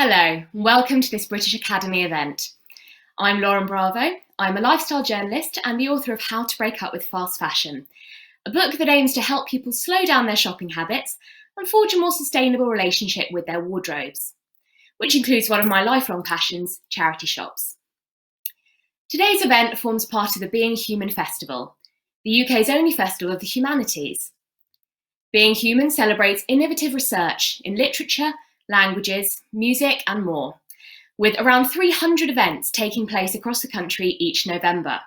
Hello, welcome to this British Academy event. I'm Lauren Bravo. I'm a lifestyle journalist and the author of How to Break Up with Fast Fashion, a book that aims to help people slow down their shopping habits and forge a more sustainable relationship with their wardrobes, which includes one of my lifelong passions, charity shops. Today's event forms part of the Being Human Festival, the UK's only festival of the humanities. Being Human celebrates innovative research in literature, languages, music and more, with around 300 events taking place across the country each November.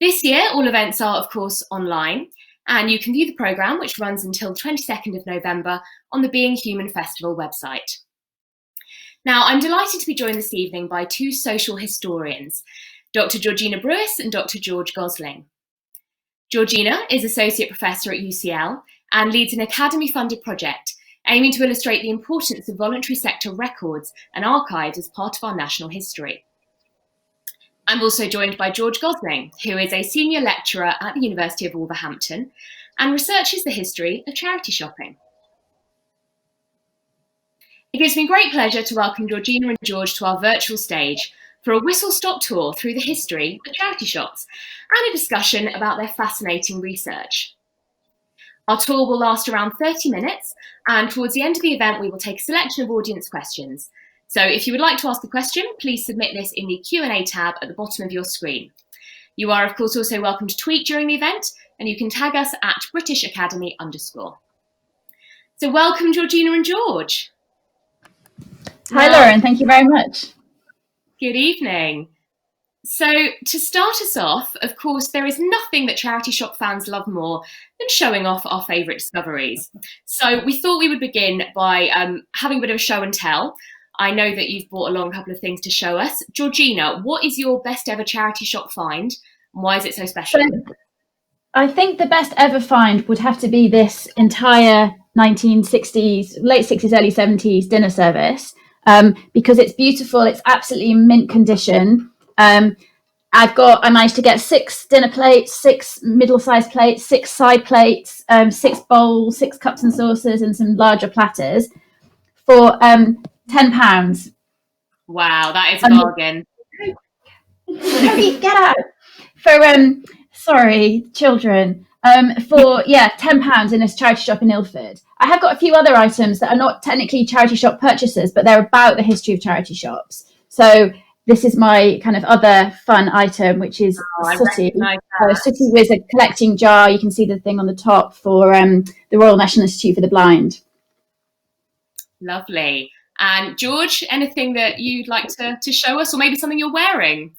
This year, all events are, of course, online, and you can view the programme, which runs until the 22nd of November, on the Being Human Festival website. Now, I'm delighted to be joined this evening by two social historians, Dr. Georgina Brewis and Dr. George Gosling. Georgina is Associate Professor at UCL and leads an Academy-funded project aiming to illustrate the importance of voluntary sector records and archives as part of our national history. I'm also joined by George Gosling, who is a senior lecturer at the University of Wolverhampton and researches the history of charity shopping. It gives me great pleasure to welcome Georgina and George to our virtual stage for a whistle-stop tour through the history of charity shops and a discussion about their fascinating research. Our tour will last around 30 minutes, and towards the end of the event, we will take a selection of audience questions. So if you would like to ask a question, please submit this in the Q&A tab at the bottom of your screen. You are, of course, also welcome to tweet during the event, and you can tag us at British Academy _. So welcome, Georgina and George. Hi, Lauren. Thank you very much. Good evening. So to start us off, of course, there is nothing that charity shop fans love more than showing off our favourite discoveries. So we thought we would begin by having a bit of a show and tell. I know that you've brought along a couple of things to show us. Georgina, what is your best ever charity shop find and why is it so special? I think the best ever find would have to be this entire 1960s, late 60s, early 70s dinner service because it's beautiful. It's absolutely mint condition. I managed to get 6 dinner plates, 6 middle-sized plates, 6 side plates, 6 bowls, 6 cups and saucers, and some larger platters for £10. Wow, that is a bargain. Get out for sorry, children. For £10 in a charity shop in Ilford. I have got a few other items that are not technically charity shop purchases, but they're about the history of charity shops. So this is my kind of other fun item, which is Sooty. Sooty with a collecting jar. You can see the thing on the top for the Royal National Institute for the Blind. Lovely. And George, anything that you'd like to show us, or maybe something you're wearing?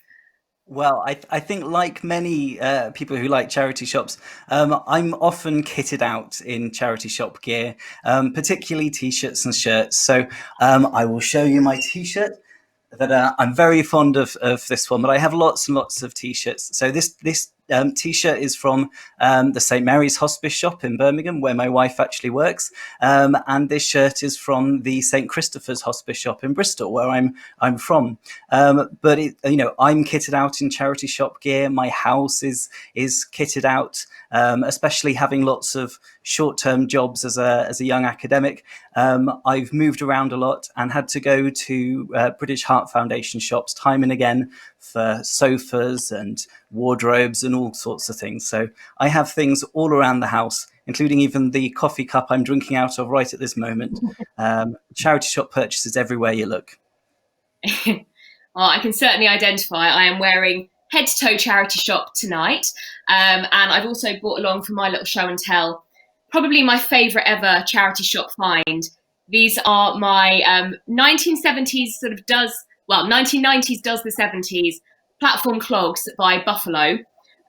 Well, I think like many people who like charity shops, I'm often kitted out in charity shop gear, particularly T-shirts and shirts. So I will show you my T-shirt that I'm very fond of this one, but I have lots and lots of T-shirts. So this T-shirt is from the St. Mary's Hospice shop in Birmingham, where my wife actually works, and this shirt is from the St. Christopher's Hospice shop in Bristol, where I'm from. But I'm kitted out in charity shop gear. My house is kitted out, especially having lots of short-term jobs as a young academic. I've moved around a lot and had to go to British Heart Foundation shops time and again for sofas and wardrobes and all sorts of things. So I have things all around the house, including even the coffee cup I'm drinking out of right at this moment. Charity shop purchases everywhere you look. Well, I can certainly identify. I am wearing head-to-toe charity shop tonight, and I've also brought along for my little show and tell probably my favourite ever charity shop find. These are my 1970s 1990s does the 70s platform clogs by Buffalo.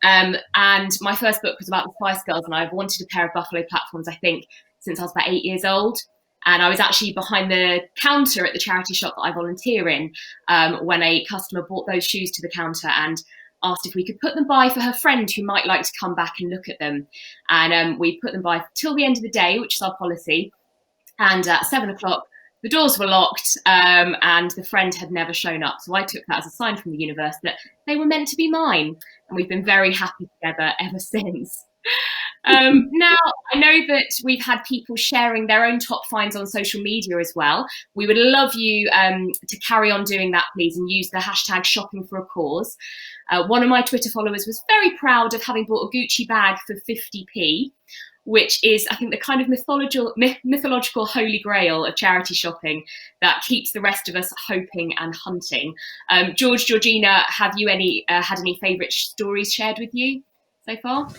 And my first book was about the Spice Girls, and I've wanted a pair of Buffalo platforms, I think, since I was about 8 years old. And I was actually behind the counter at the charity shop that I volunteer in when a customer brought those shoes to the counter and asked if we could put them by for her friend who might like to come back and look at them. And we put them by till the end of the day, which is our policy. And at 7 o'clock, the doors were locked and the friend had never shown up. So I took that as a sign from the universe that they were meant to be mine. And we've been very happy together ever since. Now, I know that we've had people sharing their own top finds on social media as well. We would love you to carry on doing that, please, and use the hashtag shopping for a cause. One of my Twitter followers was very proud of having bought a Gucci bag for 50p, which is, I think, the kind of mythological holy grail of charity shopping that keeps the rest of us hoping and hunting. Georgina, have you had any favourite stories shared with you so far?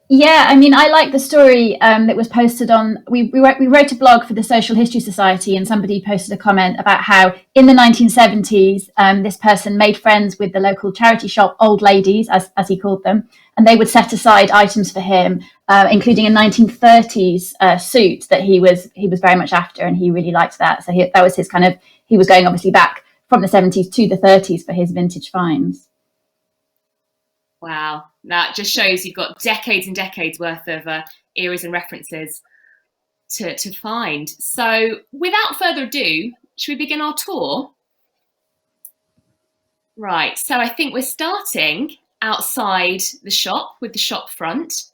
Yeah, I mean, I like the story that was posted on. We wrote a blog for the Social History Society, and somebody posted a comment about how in the 1970s, this person made friends with the local charity shop old ladies, as he called them, and they would set aside items for him, including a 1930s suit that he was very much after, and he really liked that. So that was his kind of. He was going obviously back from the 70s to the 30s for his vintage finds. Wow, that just shows you've got decades and decades worth of eras and references to find. So without further ado, should we begin our tour? Right, so I think we're starting outside the shop with the shop front.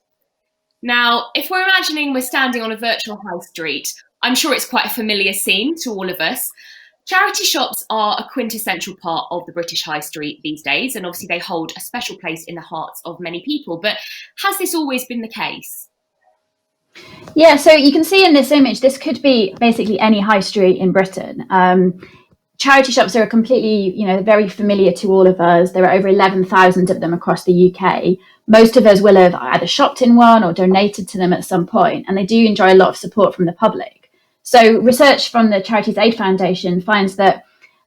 Now, if we're imagining we're standing on a virtual high street, I'm sure it's quite a familiar scene to all of us. Charity shops are a quintessential part of the British high street these days, and obviously they hold a special place in the hearts of many people. But has this always been the case? Yeah, so you can see in this image, this could be basically any high street in Britain. Charity shops are completely, very familiar to all of us. There are over 11,000 of them across the UK. Most of us will have either shopped in one or donated to them at some point, and they do enjoy a lot of support from the public. So research from the Charities Aid Foundation finds that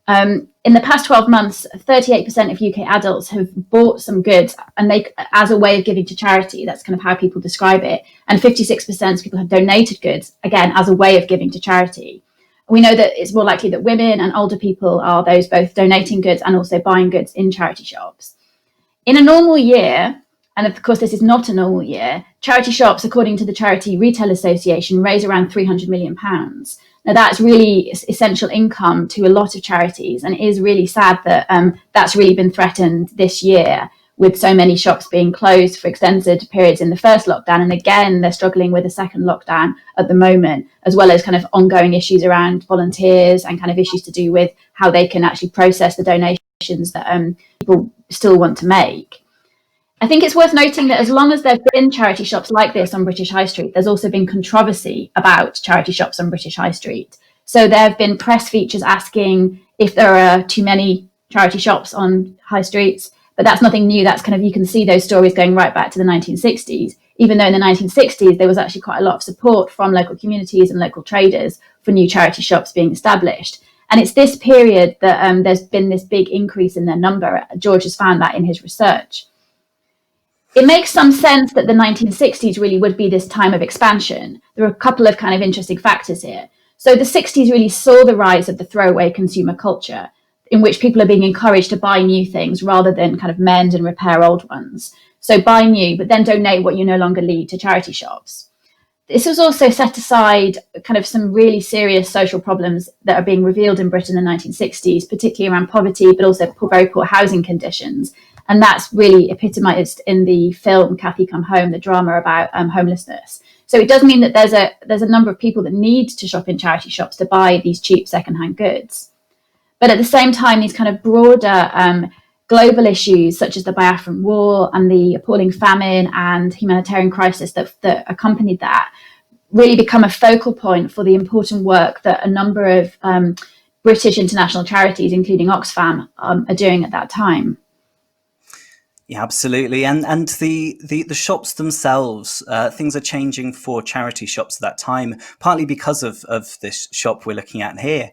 in the past 12 months, 38% of UK adults have bought some goods and as a way of giving to charity. That's kind of how people describe it. And 56% of people have donated goods, again, as a way of giving to charity. We know that it's more likely that women and older people are those both donating goods and also buying goods in charity shops. In a normal year, and of course this is not a normal year, charity shops, according to the Charity Retail Association, raise around £300 million. Now that's really essential income to a lot of charities, and it is really sad that that's really been threatened this year with so many shops being closed for extended periods in the first lockdown. And again, they're struggling with a second lockdown at the moment, as well as kind of ongoing issues around volunteers and kind of issues to do with how they can actually process the donations that people still want to make. I think it's worth noting that as long as there have been charity shops like this on British High Street, there's also been controversy about charity shops on British High Street. So there have been press features asking if there are too many charity shops on high streets, but that's nothing new. That's kind of, you can see those stories going right back to the 1960s, even though in the 1960s, there was actually quite a lot of support from local communities and local traders for new charity shops being established. And it's this period that there's been this big increase in their number. George has found that in his research. It makes some sense that the 1960s really would be this time of expansion. There are a couple of kind of interesting factors here. So the 60s really saw the rise of the throwaway consumer culture, in which people are being encouraged to buy new things rather than kind of mend and repair old ones. So buy new, but then donate what you no longer need to charity shops. This was also set aside kind of some really serious social problems that are being revealed in Britain in the 1960s, particularly around poverty, but also very poor housing conditions. And that's really epitomised in the film Cathy Come Home, the drama about homelessness. So it does mean that there's a number of people that need to shop in charity shops to buy these cheap secondhand goods. But at the same time, these kind of broader global issues, such as the Biafran War and the appalling famine and humanitarian crisis that accompanied that, really become a focal point for the important work that a number of British international charities, including Oxfam, are doing at that time. Yeah, absolutely. And the shops themselves, things are changing for charity shops at that time, partly because of this shop we're looking at here.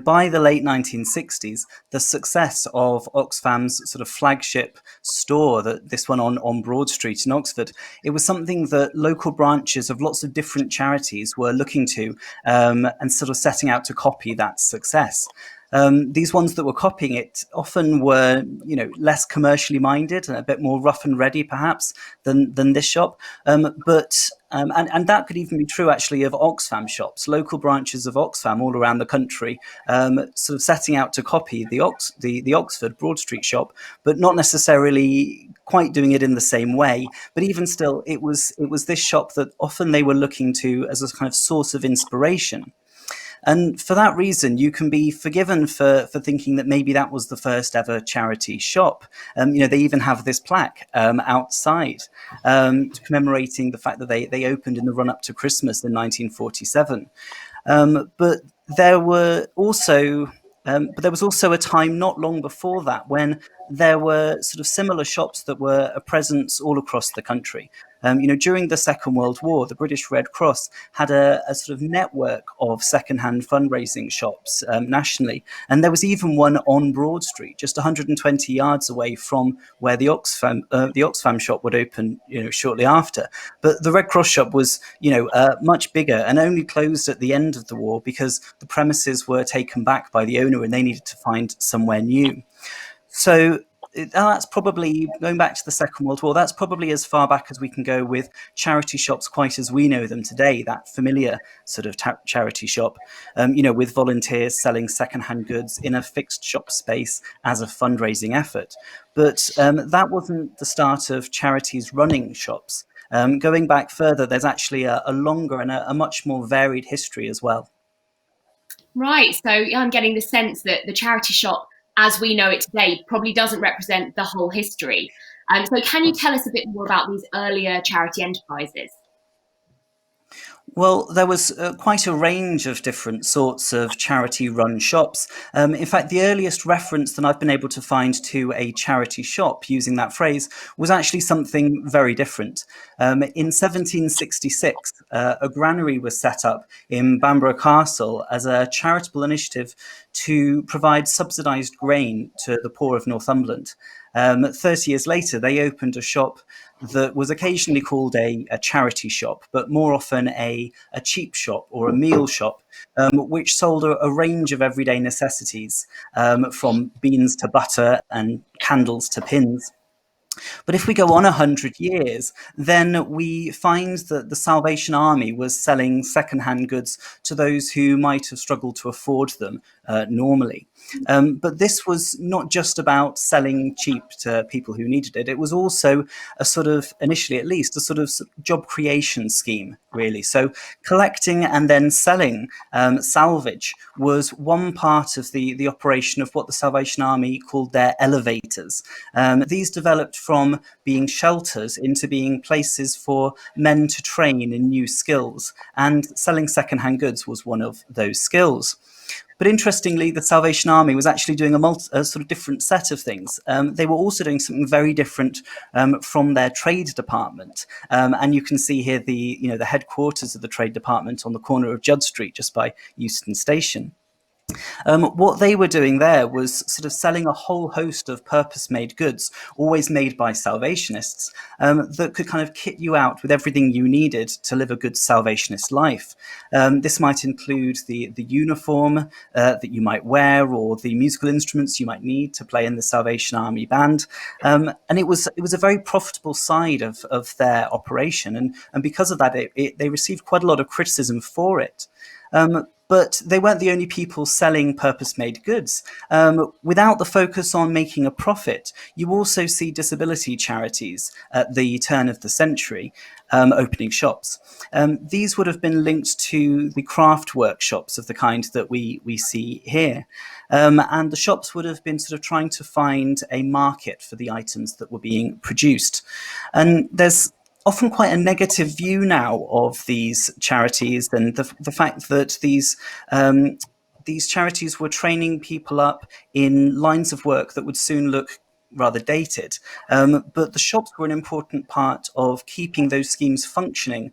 By the late 1960s, the success of Oxfam's sort of flagship store, this one on Broad Street in Oxford, it was something that local branches of lots of different charities were looking to and sort of setting out to copy that success. These ones that were copying it often were, less commercially minded and a bit more rough and ready, perhaps, than this shop. And that could even be true, actually, of Oxfam shops, local branches of Oxfam all around the country, sort of setting out to copy the Oxford Broad Street shop, but not necessarily quite doing it in the same way. But even still, it was this shop that often they were looking to as a kind of source of inspiration. And for that reason, you can be forgiven for thinking that maybe that was the first ever charity shop. They even have this plaque outside commemorating the fact that they opened in the run up to Christmas in 1947. But there was also a time not long before that when there were sort of similar shops that were a presence all across the country. During the Second World War, the British Red Cross had a sort of network of secondhand fundraising shops nationally. And there was even one on Broad Street, just 120 yards away from where the Oxfam shop would open, shortly after. But the Red Cross shop was, much bigger and only closed at the end of the war because the premises were taken back by the owner and they needed to find somewhere new. So that's probably, going back to the Second World War, that's probably as far back as we can go with charity shops quite as we know them today, that familiar sort of charity shop, with volunteers selling secondhand goods in a fixed shop space as a fundraising effort. But that wasn't the start of charities running shops. Going back further, there's actually a longer and a much more varied history as well. Right, so I'm getting the sense that the charity shop as we know it today probably doesn't represent the whole history. So can you tell us a bit more about these earlier charity enterprises? Well, there was quite a range of different sorts of charity-run shops. In fact, the earliest reference that I've been able to find to a charity shop using that phrase was actually something very different. In 1766, a granary was set up in Bamborough Castle as a charitable initiative to provide subsidised grain to the poor of Northumberland. 30 years later, they opened a shop that was occasionally called a charity shop, but more often a cheap shop or a meal shop, which sold a range of everyday necessities, from beans to butter and candles to pins. But if we go on 100 years, then we find that the Salvation Army was selling secondhand goods to those who might have struggled to afford them normally. But this was not just about selling cheap to people who needed it. It was also a sort of, initially at least, a sort of job creation scheme, really. So collecting and then selling salvage was one part of the operation of what the Salvation Army called their elevators. These developed from being shelters into being places for men to train in new skills, and selling secondhand goods was one of those skills. But interestingly, the Salvation Army was actually doing a sort of different set of things. They were also doing something very different from their trade department. And you can see here the headquarters of the trade department on the corner of Judd Street, just by Euston Station. What they were doing there was sort of selling a whole host of purpose-made goods, always made by Salvationists, that could kind of kit you out with everything you needed to live a good Salvationist life. This might include the uniform that you might wear, or the musical instruments you might need to play in the Salvation Army band. And it was a very profitable side of their operation, and because of that, they received quite a lot of criticism for it. But they weren't the only people selling purpose-made goods. Without the focus on making a profit, you also see disability charities at the turn of the century opening shops. These would have been linked to the craft workshops of the kind that we see here. And the shops would have been sort of trying to find a market for the items that were being produced. And there's often quite a negative view now of these charities, and the fact that these charities were training people up in lines of work that would soon look rather dated. But the shops were an important part of keeping those schemes functioning,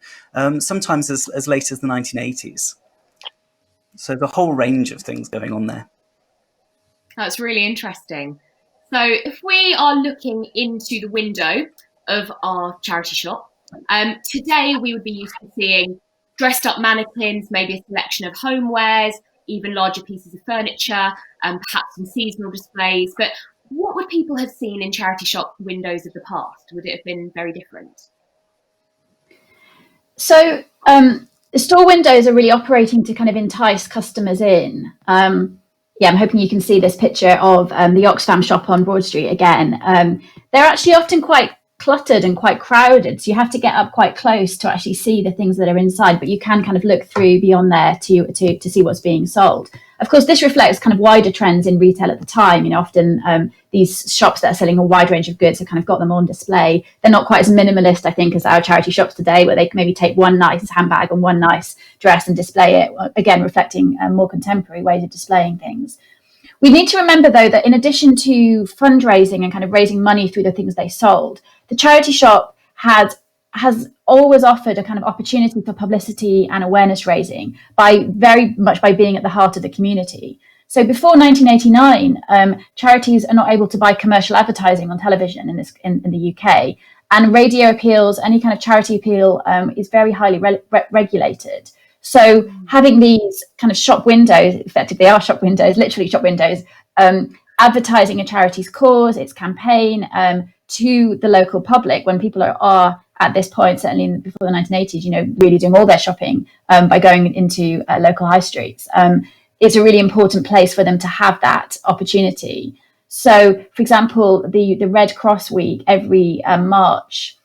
sometimes as late as the 1980s. So the whole range of things going on there. That's really interesting. So if we are looking into the window of our charity shop, today we would be used to seeing dressed up mannequins, maybe a selection of homewares, even larger pieces of furniture, perhaps some seasonal displays. But what would people have seen in charity shop windows of the past? Would it have been very different? So the store windows are really operating to kind of entice customers in. Yeah, I'm hoping you can see this picture of the Oxfam shop on Broad Street again. They're actually often quite cluttered and quite crowded, so you have to get up quite close to actually see the things that are inside, but you can kind of look through beyond there to see what's being sold. Of course, this reflects kind of wider trends in retail at the time. You know, often these shops that are selling a wide range of goods have kind of got them on display. They're not quite as minimalist, I think, as our charity shops today, where they can maybe take one nice handbag and one nice dress and display it, again, reflecting more contemporary ways of displaying things. We need to remember, though, that in addition to fundraising and kind of raising money through the things they sold, the charity shop has always offered a kind of opportunity for publicity and awareness raising by very much by being at the heart of the community. So before 1989, charities are not able to buy commercial advertising on television in the UK, and radio appeals, any kind of charity appeal, is very highly regulated. So having these kind of shop windows, effectively are shop windows, literally shop windows, advertising a charity's cause, its campaign, to the local public when people are at this point, certainly before the 1980s, you know, really doing all their shopping by going into local high streets. It's a really important place for them to have that opportunity. So, for example, the Red Cross Week every March,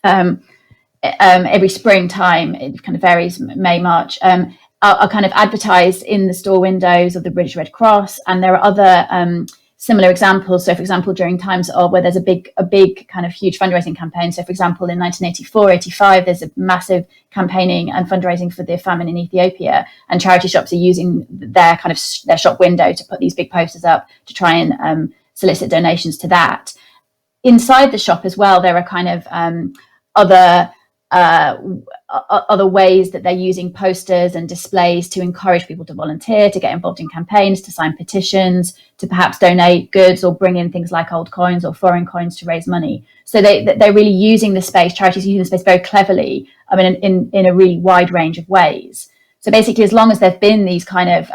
every springtime, it kind of varies, May, March, are kind of advertised in the store windows of the British Red Cross. And there are other similar examples. So, for example, during times of where there's a big kind of huge fundraising campaign. So, for example, in 1984-85, there's a massive campaigning and fundraising for the famine in Ethiopia, and charity shops are using their kind of their shop window to put these big posters up to try and solicit donations to that. Inside the shop as well, there are kind of other ways that they're using posters and displays to encourage people to volunteer, to get involved in campaigns, to sign petitions, to perhaps donate goods or bring in things like old coins or foreign coins to raise money. So they're really using the space, charities using the space very cleverly, I mean, in a really wide range of ways. So basically, as long as there've been these kind of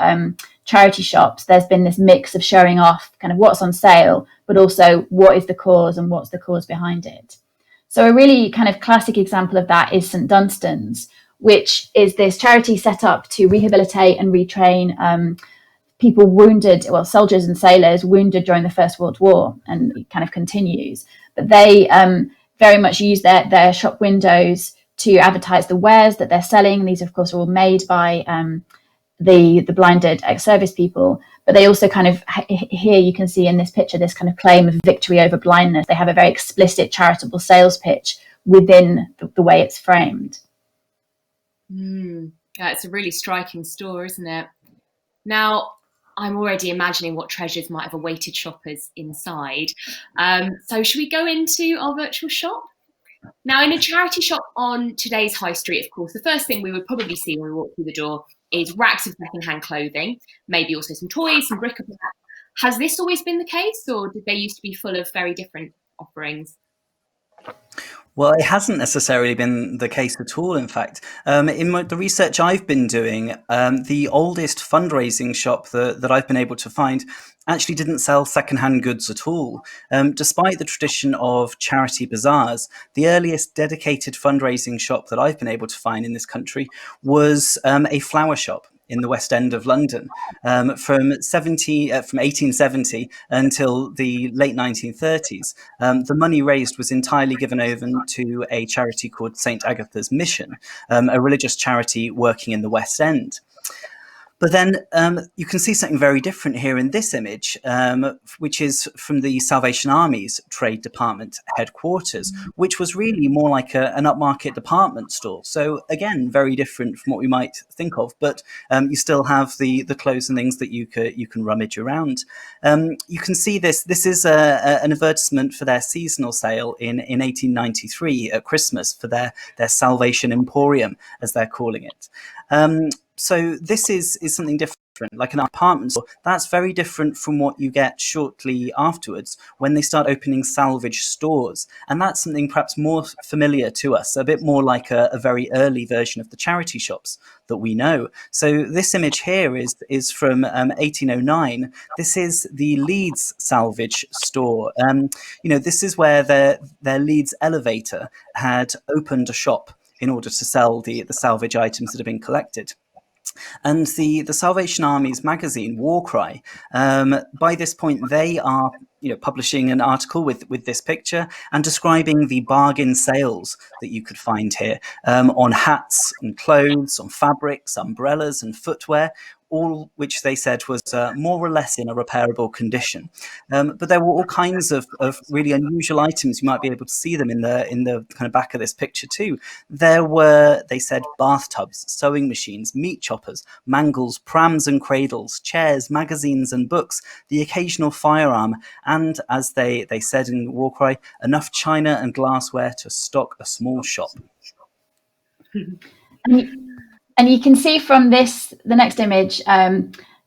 charity shops, there's been this mix of showing off kind of what's on sale, but also what is the cause and what's the cause behind it. So a really kind of classic example of that is St Dunstan's, which is this charity set up to rehabilitate and retrain people wounded, well, soldiers and sailors wounded during the First World War, and it kind of continues. But they very much use their shop windows to advertise the wares that they're selling. These, of course, are all made by the blinded ex-service people, but they also kind of, here you can see in this picture, this kind of claim of victory over blindness. They have a very explicit charitable sales pitch within the way it's framed. Yeah, it's a really striking store, isn't it? Now, I'm already imagining what treasures might have awaited shoppers inside. So should we go into our virtual shop? Now, in a charity shop on today's high street, of course, the first thing we would probably see when we walk through the door is racks of second-hand clothing, maybe also some toys, some bric-a-brac. Has this always been the case, or did they used to be full of very different offerings? Well, it hasn't necessarily been the case at all, in fact. In the research I've been doing, the oldest fundraising shop that I've been able to find actually didn't sell secondhand goods at all. Despite the tradition of charity bazaars, the earliest dedicated fundraising shop that I've been able to find in this country was a flower shop in the West End of London, from 1870 until the late 1930s. The money raised was entirely given over to a charity called St Agatha's Mission, a religious charity working in the West End. But then you can see something very different here in this image, which is from the Salvation Army's trade department headquarters, which was really more like an upmarket department store. So again, very different from what we might think of, but you still have the clothes and things that you can rummage around. You can see this. This is an advertisement for their seasonal sale in 1893 at Christmas for their Salvation Emporium, as they're calling it. So this is something different like an apartment store. That's very different from what you get shortly afterwards when they start opening salvage stores. And that's something perhaps more familiar to us, a bit more like a very early version of the charity shops that we know. So this image here is from 1809. This is the Leeds salvage store. This is where their Leeds elevator had opened a shop in order to sell the salvage items that have been collected. And the Salvation Army's magazine, War Cry, by this point, they are publishing an article with this picture and describing the bargain sales that you could find here on hats and clothes, on fabrics, umbrellas and footwear, all which they said was more or less in a repairable condition. But there were all kinds of really unusual items. You might be able to see them in the kind of back of this picture too. There were, they said, bathtubs, sewing machines, meat choppers, mangles, prams and cradles, chairs, magazines and books, the occasional firearm, and as they said in War Cry, enough china and glassware to stock a small shop. And you can see from the next image,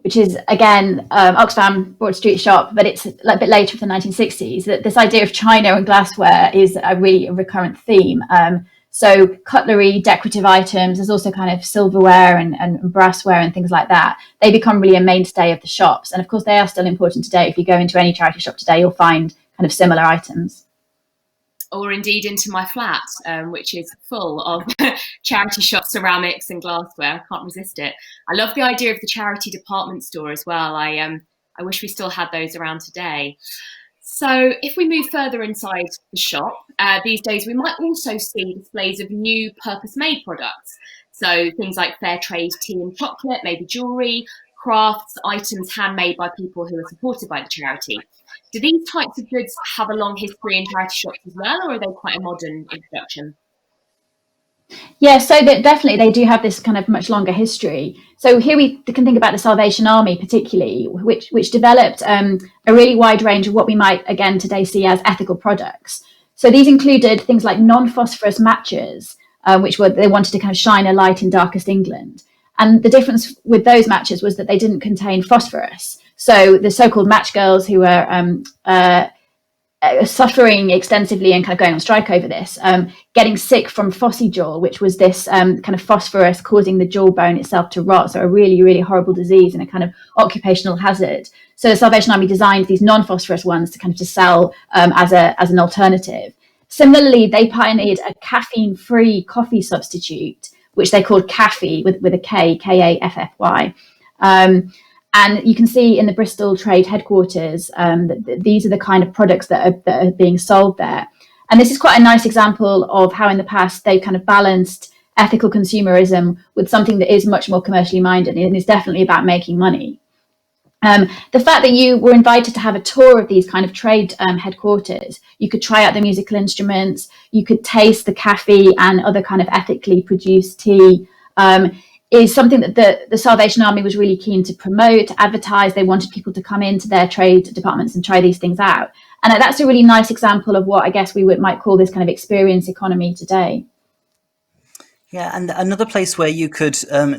which is again Oxfam Broad Street shop, but it's a bit later from the 1960s, that this idea of china and glassware is a really recurrent theme. So cutlery, decorative items, there's also kind of silverware and brassware and things like that. They become really a mainstay of the shops. And of course, they are still important today. If you go into any charity shop today, you'll find kind of similar items. Or indeed into my flat, which is full of charity shop ceramics and glassware. I can't resist it. I love the idea of the charity department store as well. I wish we still had those around today. So if we move further inside the shop, these days we might also see displays of new purpose-made products. So things like fair trade tea and chocolate, maybe jewellery, crafts, items handmade by people who are supported by the charity. Do these types of goods have a long history in charity shops as well, or are they quite a modern introduction? Yeah, so definitely they do have this kind of much longer history. So here we can think about the Salvation Army particularly, which developed a really wide range of what we might again today see as ethical products. So these included things like non-phosphorus matches, they wanted to kind of shine a light in darkest England. And the difference with those matches was that they didn't contain phosphorus. So the so-called match girls who were suffering extensively and kind of going on strike over this, getting sick from phossy-jaw, which was this kind of phosphorus causing the jawbone itself to rot. So a really, really horrible disease and a kind of occupational hazard. So the Salvation Army designed these non-phosphorus ones to kind of to sell as an alternative. Similarly, they pioneered a caffeine-free coffee substitute, which they called Kaffy with a K, Kaffy. And you can see in the Bristol trade headquarters that these are the kind of products that are being sold there. And this is quite a nice example of how in the past they kind of balanced ethical consumerism with something that is much more commercially minded and is definitely about making money. The fact that you were invited to have a tour of these kind of trade headquarters, you could try out the musical instruments, you could taste the Kaffy and other kind of ethically produced tea, is something that the Salvation Army was really keen to promote, to advertise. They wanted people to come into their trade departments and try these things out. And that's a really nice example of what I guess we might call this kind of experience economy today. Yeah, and another place where you could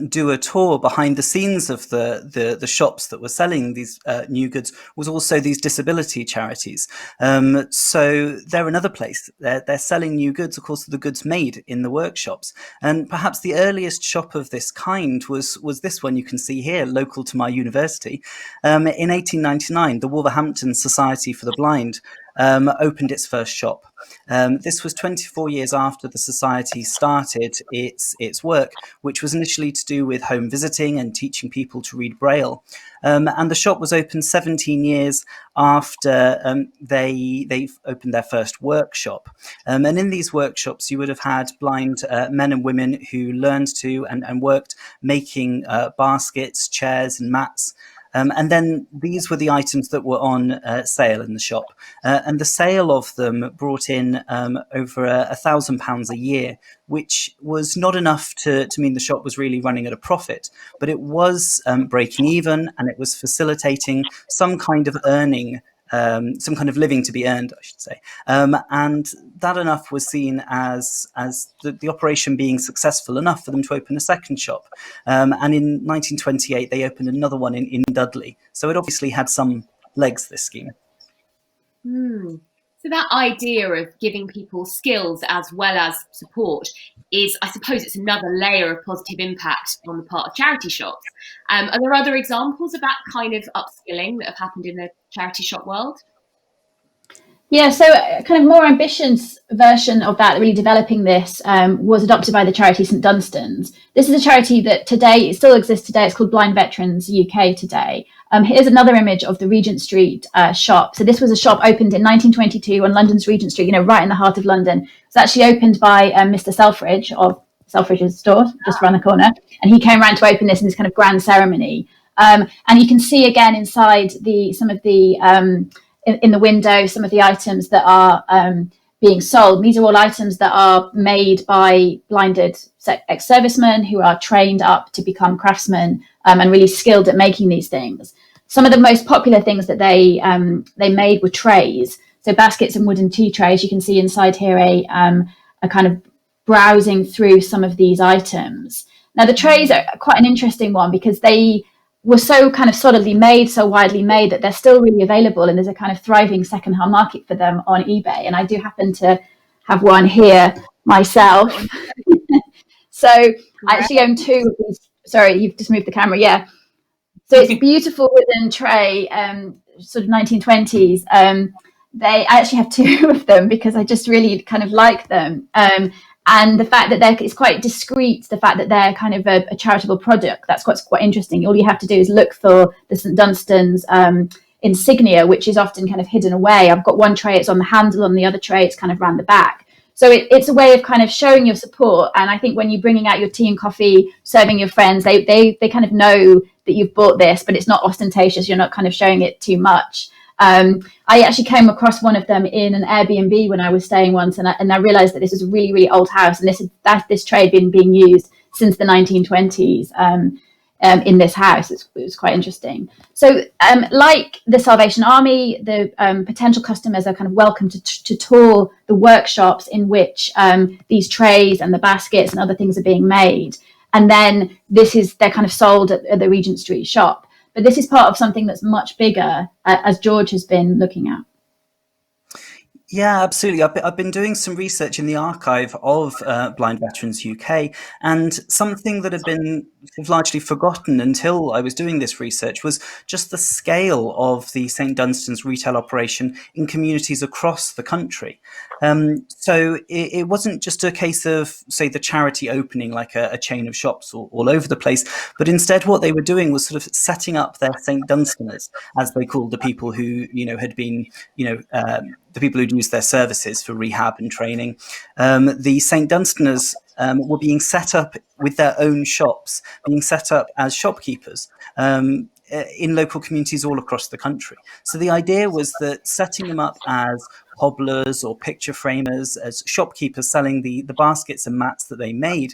do a tour behind the scenes of the shops that were selling these new goods was also these disability charities. So they're another place. They're selling new goods, of course, the goods made in the workshops. And perhaps the earliest shop of this kind was this one you can see here, local to my university. In 1899, the Wolverhampton Society for the Blind opened its first shop. This was 24 years after the society started its work, which was initially to do with home visiting and teaching people to read Braille. And the shop was opened 17 years after they opened their first workshop. And in these workshops, you would have had blind men and women who learned to and worked making baskets, chairs and mats. And then these were the items that were on sale in the shop. And the sale of them brought in over £1,000 a year, which was not enough to mean the shop was really running at a profit, but it was breaking even, and it was facilitating some kind of earning some kind of living to be earned, I should say. And that enough was seen as the operation being successful enough for them to open a second shop. And in 1928, they opened another one in Dudley. So it obviously had some legs, this scheme. So that idea of giving people skills as well as support is, I suppose, it's another layer of positive impact on the part of charity shops. Are there other examples of that kind of upskilling that have happened in the charity shop world? Yeah, so a kind of more ambitious version of that, really developing this, was adopted by the charity St Dunstan's. This is a charity that today, it still exists today. It's called Blind Veterans UK today. Here's another image of the Regent Street shop. So this was a shop opened in 1922 on London's Regent Street, right in the heart of London. It's actually opened by Mr. Selfridge of Selfridge's store, just around the corner. And he came around to open this in this kind of grand ceremony. And you can see again inside some of the in the window, some of the items that are being sold. These are all items that are made by blinded ex-servicemen who are trained up to become craftsmen and really skilled at making these things. Some of the most popular things that they made were trays. So baskets and wooden tea trays. You can see inside here a kind of browsing through some of these items. Now the trays are quite an interesting one because they were so kind of solidly made, so widely made, that they're still really available, and there's a kind of thriving second-hand market for them on eBay. And I do happen to have one here myself. So I actually own two of these. Sorry, you've just moved the camera. Yeah. So it's a beautiful wooden tray, sort of 1920s. I actually have two of them because I just really kind of like them. And the fact that it's quite discreet, the fact that they're kind of a charitable product, that's quite interesting. All you have to do is look for the St Dunstan's insignia, which is often kind of hidden away. I've got one tray, it's on the handle, on the other tray, it's kind of around the back. So it's a way of kind of showing your support. And I think when you're bringing out your tea and coffee, serving your friends, they kind of know that you've bought this, but it's not ostentatious. You're not kind of showing it too much. I actually came across one of them in an Airbnb when I was staying once, and I realized that this was a really, really old house, and this tray had been being used since the 1920s in this house. It was quite interesting. So like the Salvation Army, the potential customers are kind of welcome to tour the workshops in which these trays and the baskets and other things are being made. And then they're kind of sold at the Regent Street shop. But this is part of something that's much bigger, as George has been looking at. Yeah, absolutely. I've been doing some research in the archive of Blind Veterans UK, and something that had been largely forgotten until I was doing this research was just the scale of the St Dunstan's retail operation in communities across the country. So it wasn't just a case of, say, the charity opening like a chain of shops all over the place, but instead what they were doing was sort of setting up their St Dunstaners, as they called the people who, had been, the people who'd used their services for rehab and training. The St Dunstaners were being set up with their own shops, being set up as shopkeepers in local communities all across the country. So the idea was that setting them up as cobblers or picture framers, as shopkeepers selling the baskets and mats that they made,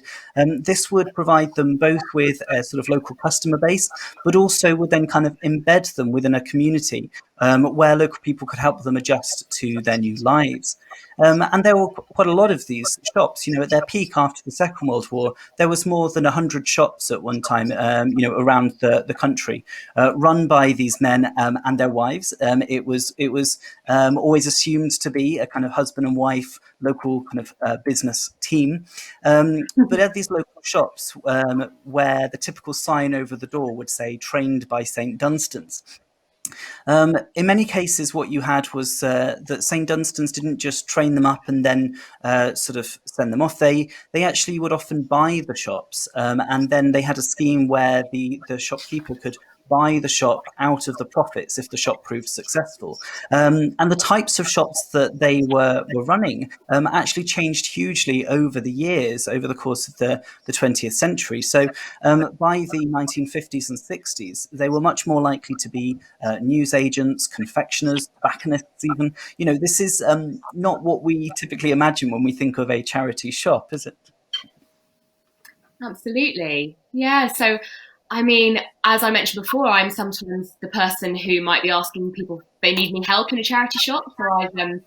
this would provide them both with a sort of local customer base, but also would then kind of embed them within a community where local people could help them adjust to their new lives. And there were quite a lot of these shops. At their peak after the Second World War, there was more than 100 shops at one time, around the country, run by these men and their wives. It was always assumed to be a kind of husband and wife local kind of business team. But at these local shops, where the typical sign over the door would say "Trained by St Dunstan's." In many cases, what you had was that St Dunstan's didn't just train them up and then sort of send them off. They actually would often buy the shops, and then they had a scheme where the shopkeeper could buy the shop out of the profits if the shop proved successful. And the types of shops that they were running actually changed hugely over the years, over the course of the 20th century. So by the 1950s and 60s, they were much more likely to be newsagents, confectioners, tobacconists even. This is not what we typically imagine when we think of a charity shop, is it? Absolutely. Yeah. So, I mean, as I mentioned before, I'm sometimes the person who might be asking people they need any help in a charity shop. So I've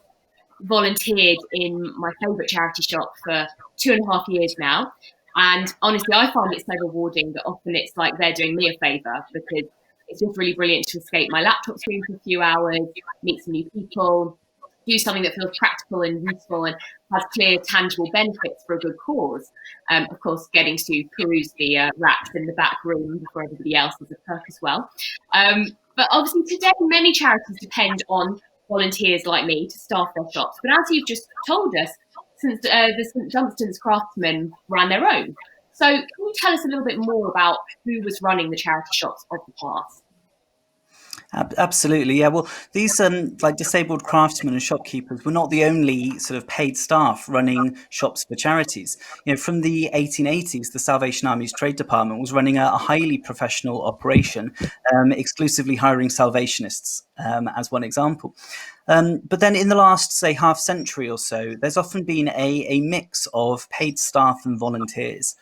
volunteered in my favourite charity shop for 2.5 years now. And honestly, I find it so rewarding that often it's like they're doing me a favour, because it's just really brilliant to escape my laptop screen for a few hours, meet some new people, do something that feels practical and useful and has clear, tangible benefits for a good cause. Of course, getting to peruse the racks in the back room before everybody else is a perk as well. But obviously today, many charities depend on volunteers like me to staff their shops. But as you've just told us, since the St Dunstan's craftsmen ran their own. So can you tell us a little bit more about who was running the charity shops of the past? Absolutely, yeah. Well, these like disabled craftsmen and shopkeepers were not the only sort of paid staff running shops for charities. You know, from the 1880s, the Salvation Army's trade department was running a highly professional operation, exclusively hiring Salvationists, as one example. But then in the last, say, half century or so, there's often been a mix of paid staff and volunteers.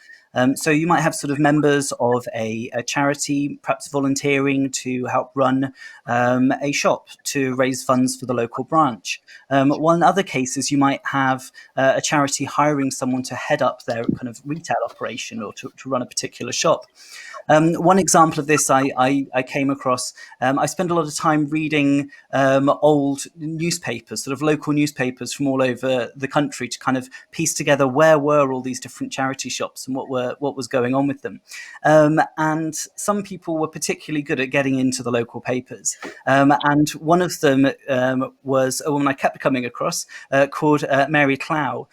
So you might have sort of members of a charity, perhaps volunteering to help run a shop to raise funds for the local branch. While in other cases, you might have a charity hiring someone to head up their kind of retail operation or to run a particular shop. One example of this I came across, I spend a lot of time reading old newspapers, sort of local newspapers from all over the country, to kind of piece together where were all these different charity shops and what was going on with them. And some people were particularly good at getting into the local papers. And one of them was a woman I kept coming across called Mary Clow.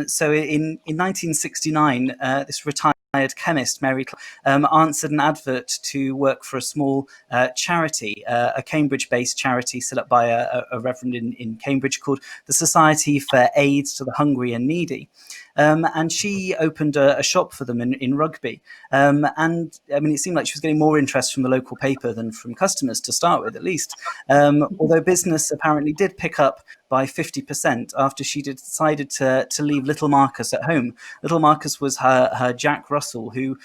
So in 1969, this retired chemist, Mary, answered an advert to work for a small charity, a Cambridge-based charity set up by a reverend in Cambridge called the Society for Aid to the Hungry and Needy. And she opened a shop for them in Rugby. And I mean, it seemed like she was getting more interest from the local paper than from customers to start with, at least. Although business apparently did pick up by 50% after she decided to leave little Marcus at home. Little Marcus was her Jack Russell, who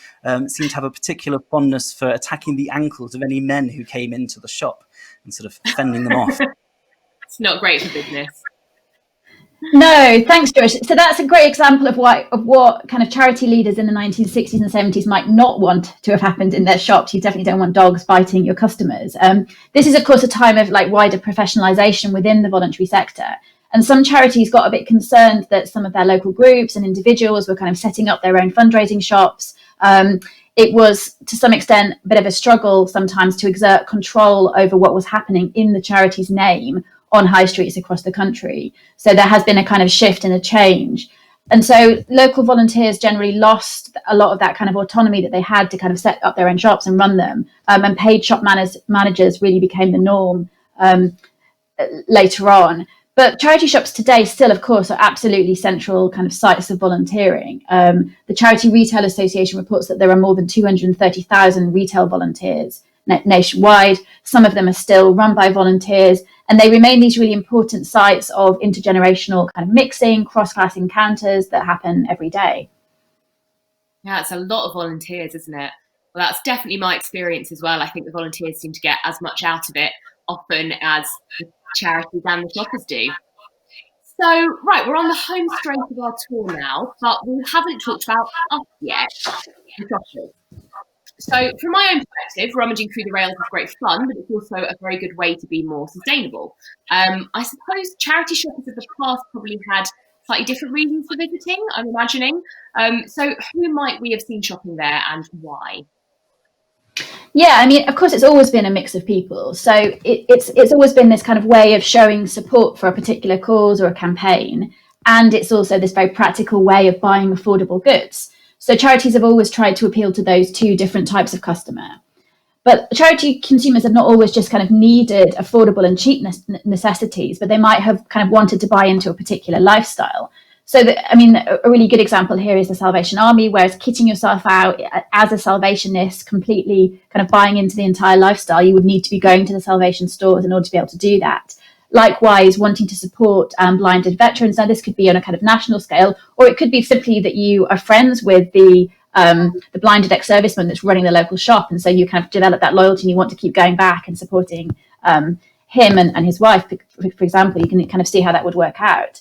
seemed to have a particular fondness for attacking the ankles of any men who came into the shop and sort of fending them off. It's not great for business. No, thanks, George. So that's a great example of what kind of charity leaders in the 1960s and 70s might not want to have happened in their shops. You definitely don't want dogs biting your customers. This is, of course, a time of like wider professionalisation within the voluntary sector. And some charities got a bit concerned that some of their local groups and individuals were kind of setting up their own fundraising shops. It was, to some extent, a bit of a struggle sometimes to exert control over what was happening in the charity's name on high streets across the country. So there has been a kind of shift and a change. And so local volunteers generally lost a lot of that kind of autonomy that they had to kind of set up their own shops and run them. And paid shop managers really became the norm later on. But charity shops today still, of course, are absolutely central kind of sites of volunteering. The Charity Retail Association reports that there are more than 230,000 retail volunteers nationwide. Some of them are still run by volunteers, and they remain these really important sites of intergenerational kind of mixing, cross-class encounters that happen every day. Yeah, it's a lot of volunteers, isn't it? Well, that's definitely my experience as well. I think the volunteers seem to get as much out of it often as the charities and the shoppers do. So, right, we're on the home straight of our tour now, but we haven't talked about us yet, the shoppers. So from my own perspective, rummaging through the rails is great fun, but it's also a very good way to be more sustainable. I suppose charity shoppers of the past probably had slightly different reasons for visiting, I'm imagining. So who might we have seen shopping there and why? Yeah, I mean, of course, it's always been a mix of people. So it's always been this kind of way of showing support for a particular cause or a campaign. And it's also this very practical way of buying affordable goods. So charities have always tried to appeal to those two different types of customer. But charity consumers have not always just kind of needed affordable and cheap necessities, but they might have kind of wanted to buy into a particular lifestyle. So, a really good example here is the Salvation Army, whereas kitting yourself out as a Salvationist, completely kind of buying into the entire lifestyle, you would need to be going to the Salvation stores in order to be able to do that. Likewise, wanting to support blinded veterans. Now, this could be on a kind of national scale, or it could be simply that you are friends with the blinded ex-serviceman that's running the local shop, and so you kind of develop that loyalty and you want to keep going back and supporting him and his wife, for example, you can kind of see how that would work out.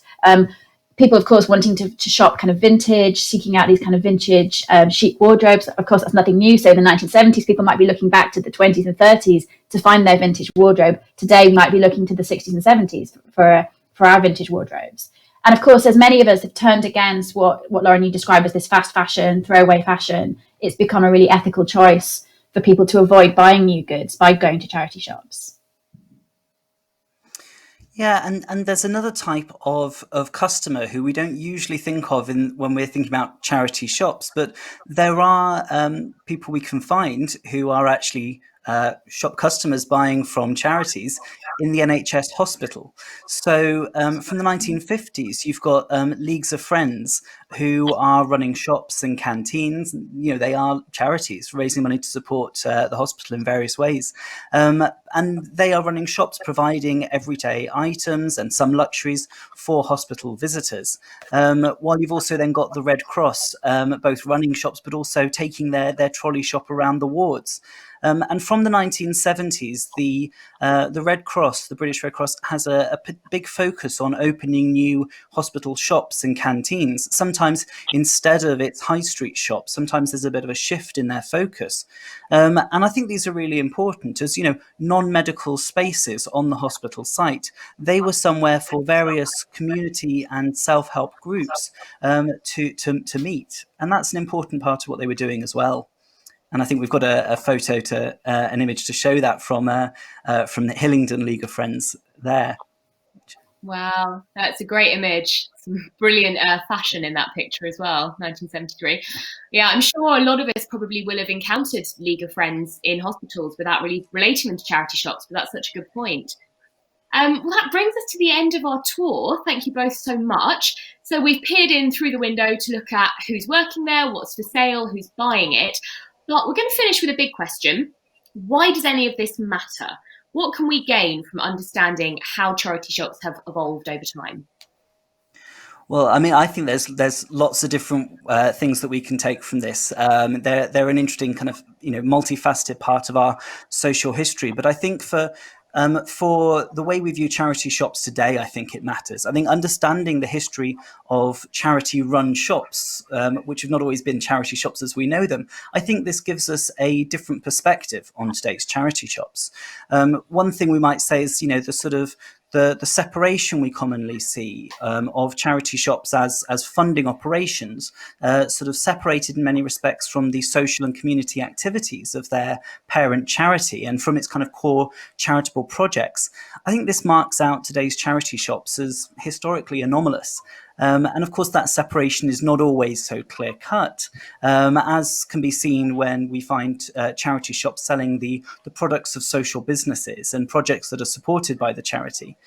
People, of course, wanting to shop kind of vintage, seeking out these kind of vintage chic wardrobes. Of course, that's nothing new. So in the 1970s, people might be looking back to the 20s and 30s to find their vintage wardrobe. Today, we might be looking to the 60s and 70s for our vintage wardrobes. And of course, as many of us have turned against what Lauren, you describe as this fast fashion, throwaway fashion, it's become a really ethical choice for people to avoid buying new goods by going to charity shops. Yeah, and there's another type of customer who we don't usually think of when we're thinking about charity shops, but there are people we can find who are actually shop customers buying from charities in the NHS hospital. So from the 1950s, you've got leagues of friends who are running shops and canteens. You know, they are charities raising money to support the hospital in various ways. And they are running shops providing everyday items and some luxuries for hospital visitors. While you've also then got the Red Cross, both running shops, but also taking their trolley shop around the wards. And from the 1970s, the Red Cross, the British Red Cross, has a big focus on opening new hospital shops and canteens. Sometimes instead of its high street shops, sometimes there's a bit of a shift in their focus. And I think these are really important as, you know, non-medical spaces on the hospital site. They were somewhere for various community and self-help groups to meet. And that's an important part of what they were doing as well. And I think we've got a photo an image to show that from the Hillingdon League of Friends there. Wow, that's a great image. Some brilliant fashion in that picture as well, 1973. Yeah, I'm sure a lot of us probably will have encountered League of Friends in hospitals without really relating them to charity shops, but that's such a good point. Well, that brings us to the end of our tour. Thank you both so much. So we've peered in through the window to look at who's working there, what's for sale, who's buying it. But we're going to finish with a big question. Why does any of this matter? What can we gain from understanding how charity shops have evolved over time? Well, I mean, I think there's lots of different things that we can take from this. They're an interesting kind of, you know, multifaceted part of our social history. But I think for the way we view charity shops today, I think it matters. I think understanding the history of charity-run shops, which have not always been charity shops as we know them, I think this gives us a different perspective on today's charity shops. One thing we might say is, you know, the sort of the separation we commonly see of charity shops as funding operations, sort of separated in many respects from the social and community activities of their parent charity and from its kind of core charitable projects. I think this marks out today's charity shops as historically anomalous. And of course, that separation is not always so clear cut, as can be seen when we find charity shops selling the products of social businesses and projects that are supported by the charity.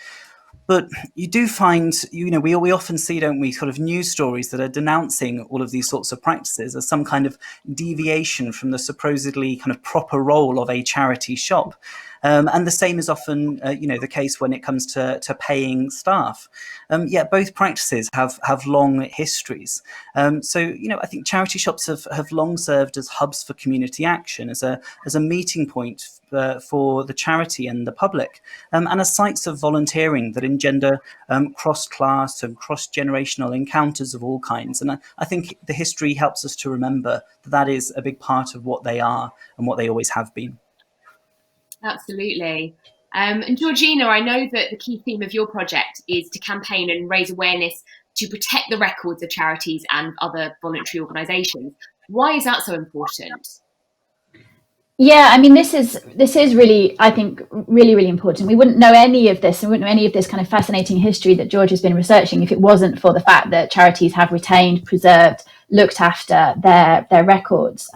But you do find, you know, we often see, don't we, sort of news stories that are denouncing all of these sorts of practices as some kind of deviation from the supposedly kind of proper role of a charity shop. And the same is often, you know, the case when it comes to paying staff. Yet both practices have long histories. So, you know, I think charity shops have long served as hubs for community action, as a meeting point for the charity and the public, and as sites of volunteering that engender cross-class and cross-generational encounters of all kinds. And I think the history helps us to remember that is a big part of what they are and what they always have been. Absolutely. And Georgina, I know that the key theme of your project is to campaign and raise awareness to protect the records of charities and other voluntary organisations. Why is that so important? Yeah, I mean, this is really, I think, really important. We wouldn't know any of this, and we wouldn't know any of this kind of fascinating history that George has been researching if it wasn't for the fact that charities have retained, preserved, looked after their records.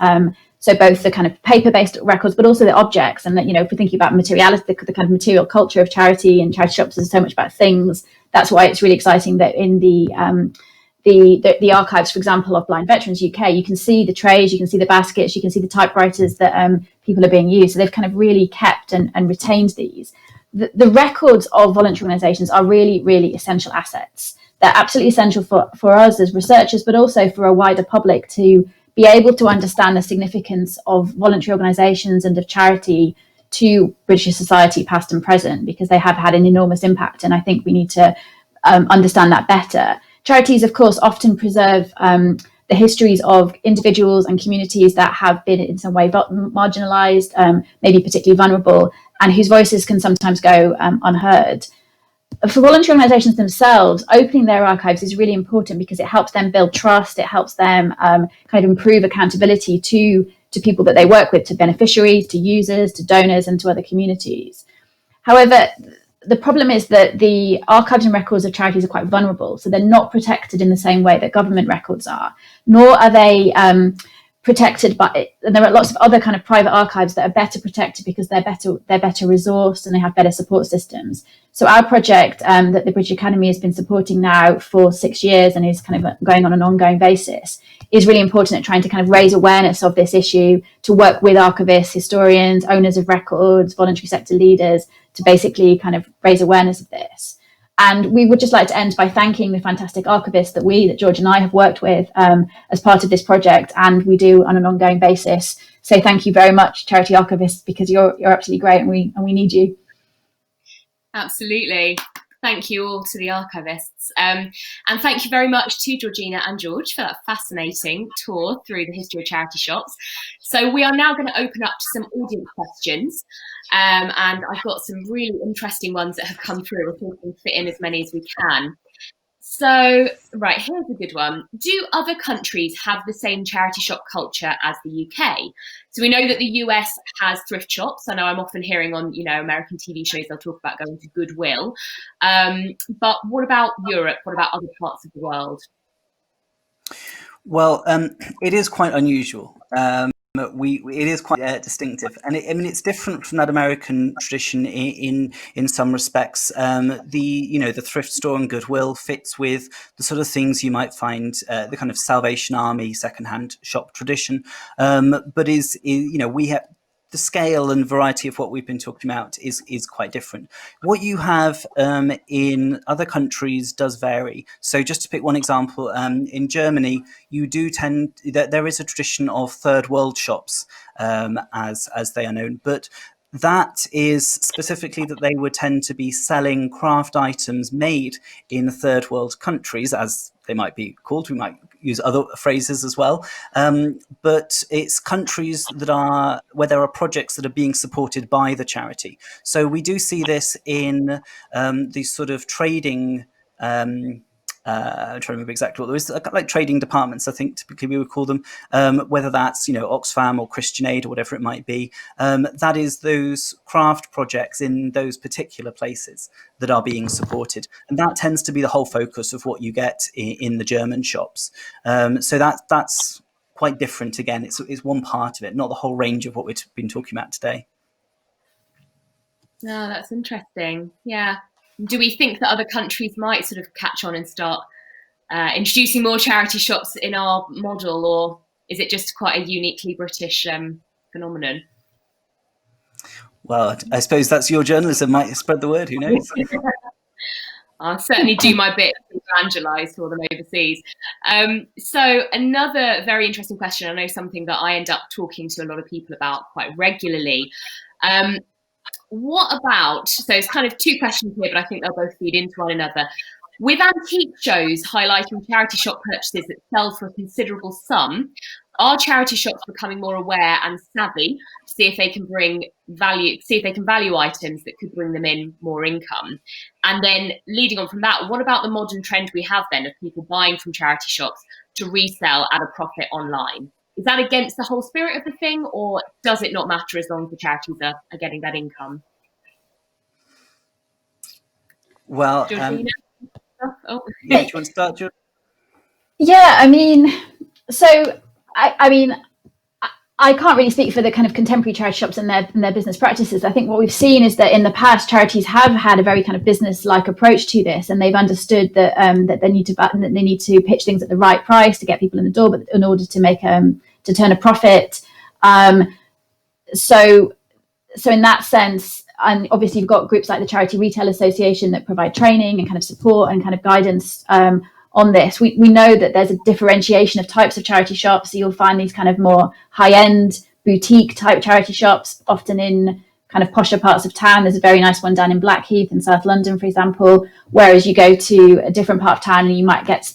So both the kind of paper-based records, but also the objects. And that, you know, if we're thinking about materiality, the kind of material culture of charity and charity shops is so much about things. That's why it's really exciting that in the archives, for example, of Blind Veterans UK, you can see the trays, you can see the baskets, you can see the typewriters that people are being used. So they've kind of really kept and retained these. The records of voluntary organisations are really, really essential assets. They're absolutely essential for us as researchers, but also for a wider public to be able to understand the significance of voluntary organisations and of charity to British society, past and present, because they have had an enormous impact. And I think we need to understand that better. Charities, of course, often preserve the histories of individuals and communities that have been in some way marginalised, maybe particularly vulnerable, and whose voices can sometimes go unheard. For voluntary organisations themselves, opening their archives is really important because it helps them build trust. It helps them kind of improve accountability to people that they work with, to beneficiaries, to users, to donors, and to other communities. However, the problem is that the archives and records of charities are quite vulnerable, so they're not protected in the same way that government records are, nor are they protected by, and there are lots of other kind of private archives that are better protected because they're better resourced and they have better support systems. So our project that the British Academy has been supporting now for 6 years and is kind of going on an ongoing basis is really important at trying to kind of raise awareness of this issue, to work with archivists, historians, owners of records, voluntary sector leaders, to basically kind of raise awareness of this. And we would just like to end by thanking the fantastic archivists that George and I have worked with as part of this project, and we do on an ongoing basis. So thank you very much, charity archivists, because you're absolutely great, and we need you. Absolutely. Thank you all to the archivists. And thank you very much to Georgina and George for that fascinating tour through the history of charity shops. So we are now going to open up to some audience questions. And I've got some really interesting ones that have come through. We're hoping to fit in as many as we can. So, right, here's a good one. Do other countries have the same charity shop culture as the UK? So we know that the US has thrift shops. I know I'm often hearing on, American TV shows, they'll talk about going to Goodwill. But what about Europe? What about other parts of the world? Well, it is quite unusual. It is quite distinctive, and it's different from that American tradition in some respects. The thrift store and Goodwill fits with the sort of things you might find the kind of Salvation Army secondhand shop tradition, but we have. The scale and variety of what we've been talking about is quite different. What you have in other countries does vary. So just to pick one example, in Germany, you do tend that there is a tradition of third world shops, as they are known, but that is specifically that they would tend to be selling craft items made in third world countries, as they might be called. We might use other phrases as well. But it's countries where there are projects that are being supported by the charity. So we do see this in these sort of trading I'm trying to remember exactly what there is, like trading departments, I think typically we would call them, whether that's Oxfam or Christian Aid or whatever it might be. That is those craft projects in those particular places that are being supported, and that tends to be the whole focus of what you get in the German shops. So that's quite different. Again, it's one part of it, not the whole range of what we've been talking about today. No, that's interesting. Yeah. Do we think that other countries might sort of catch on and start introducing more charity shops in our model, or is it just quite a uniquely British phenomenon? Well, I suppose that's your journalism, might spread the word, who knows? I'll certainly do my bit to evangelise for them overseas. So another very interesting question, I know something that I end up talking to a lot of people about quite regularly. What about, so it's kind of two questions here, but I think they'll both feed into one another. With antique shows highlighting charity shop purchases that sell for a considerable sum, are charity shops becoming more aware and savvy to see if they can value items that could bring them in more income? And then leading on from that, what about the modern trend we have then of people buying from charity shops to resell at a profit online? Is that against the whole spirit of the thing, or does it not matter as long as the charities are getting that income? Well, Georgina? Yeah, do you want to start, George? Yeah, I mean, so I can't really speak for the kind of contemporary charity shops and their business practices. I think what we've seen is that in the past, charities have had a very kind of business-like approach to this, and they've understood that that they need to pitch things at the right price to get people in the door, but in order to make to turn a profit. So in that sense, and obviously you've got groups like the Charity Retail Association that provide training and kind of support and kind of guidance on this. We know that there's a differentiation of types of charity shops. So you'll find these kind of more high-end boutique type charity shops, often in kind of posher parts of town. There's a very nice one down in Blackheath in South London, for example, whereas you go to a different part of town and you might get